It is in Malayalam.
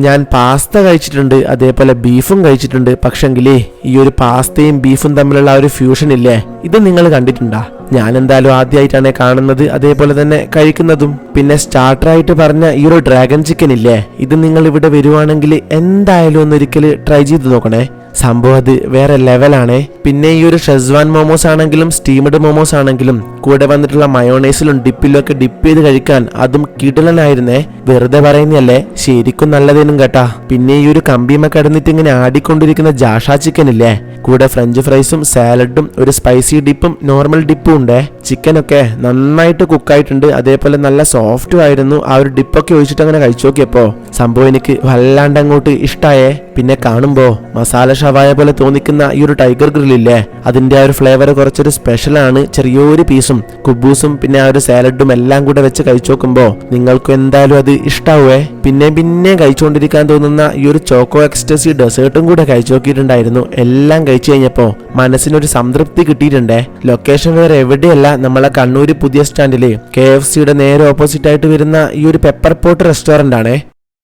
ഞാൻ പാസ്ത കഴിച്ചിട്ടുണ്ട്, അതേപോലെ ബീഫും കഴിച്ചിട്ടുണ്ട്. പക്ഷെങ്കിലേ ഈ ഒരു പാസ്തയും ബീഫും തമ്മിലുള്ള ആ ഒരു ഫ്യൂഷൻ ഇല്ലേ, ഇത് നിങ്ങൾ കണ്ടിട്ടുണ്ടാ? ഞാൻ എന്തായാലും ആദ്യമായിട്ടാണ് കാണുന്നത്, അതേപോലെ തന്നെ കഴിക്കുന്നതും. പിന്നെ സ്റ്റാർട്ടറായിട്ട് പറഞ്ഞ ഈ ഒരു ഡ്രാഗൺ ചിക്കൻ ഇല്ലേ, ഇത് നിങ്ങൾ ഇവിടെ വരുവാണെങ്കിൽ എന്തായാലും ഒന്നൊരിക്കൽ ട്രൈ ചെയ്ത് നോക്കണേ. സംഭവം അത് വേറെ ലെവലാണേ. പിന്നെ ഈ ഒരു ഷെസ്വാൻ മോമോസ് ആണെങ്കിലും സ്റ്റീംഡ് മോമോസ് ആണെങ്കിലും കൂടെ വന്നിട്ടുള്ള മയോണൈസിലും ഡിപ്പിലും ഒക്കെ ഡിപ്പ് ചെയ്ത് കഴിക്കാൻ അതും കിടിലനായിരുന്നേ. വെറുതെ പറയുന്നല്ലേ, ശരിക്കും നല്ലതേനും കേട്ടാ. പിന്നെ ഈ ഒരു കമ്പിമ കിടന്നിട്ട് ഇങ്ങനെ ആടിക്കൊണ്ടിരിക്കുന്ന ജാഷ ചിക്കൻ ഇല്ലേ, കൂടെ ഫ്രഞ്ച് ഫ്രൈസും സാലഡും ഒരു സ്പൈസി ഡിപ്പും നോർമൽ ഡിപ്പും ഉണ്ടേ. ചിക്കനൊക്കെ നന്നായിട്ട് കുക്കായിട്ടുണ്ട്, അതേപോലെ നല്ല സോഫ്റ്റും ആയിരുന്നു. ആ ഒരു ഡിപ്പൊക്കെ ഒഴിച്ചിട്ട് അങ്ങനെ കഴിച്ചു നോക്കിയപ്പോ സംഭവം എനിക്ക് വല്ലാണ്ട് അങ്ങോട്ട് ഇഷ്ടായേ. പിന്നെ കാണുമ്പോ മസാല ഷവായ പോലെ തോന്നിക്കുന്ന ഈ ഒരു ടൈഗർ ഗ്രില്ലില്ലേ, അതിന്റെ ആ ഒരു ഫ്ലേവർ കുറച്ചൊരു സ്പെഷ്യലാണ്. ചെറിയൊരു പീസും കുബൂസും പിന്നെ ആ ഒരു സാലഡും എല്ലാം കൂടെ വെച്ച് കഴിച്ചു നോക്കുമ്പോ നിങ്ങൾക്കും എന്തായാലും അത് ഇഷ്ടാവേ. പിന്നെ കഴിച്ചുകൊണ്ടിരിക്കാൻ തോന്നുന്ന ഈ ഒരു ചോക്കോ എക്സ്റ്റസി ഡെസേർട്ടും കൂടെ കഴിച്ചു നോക്കിയിട്ടുണ്ടായിരുന്നു. എല്ലാം കഴിച്ചു കഴിഞ്ഞപ്പോ മനസ്സിനൊരു സംതൃപ്തി കിട്ടിയിട്ടുണ്ടേ. ലൊക്കേഷൻ വേറെ എവിടെയല്ല, നമ്മളെ കണ്ണൂര് പുതിയ സ്റ്റാൻഡില് KFCയുടെ നേരെ ഓപ്പോസിറ്റ് ആയിട്ട് വരുന്ന ഈ ഒരു പെപ്പർ പോട്ട് റെസ്റ്റോറന്റ് ആണേ.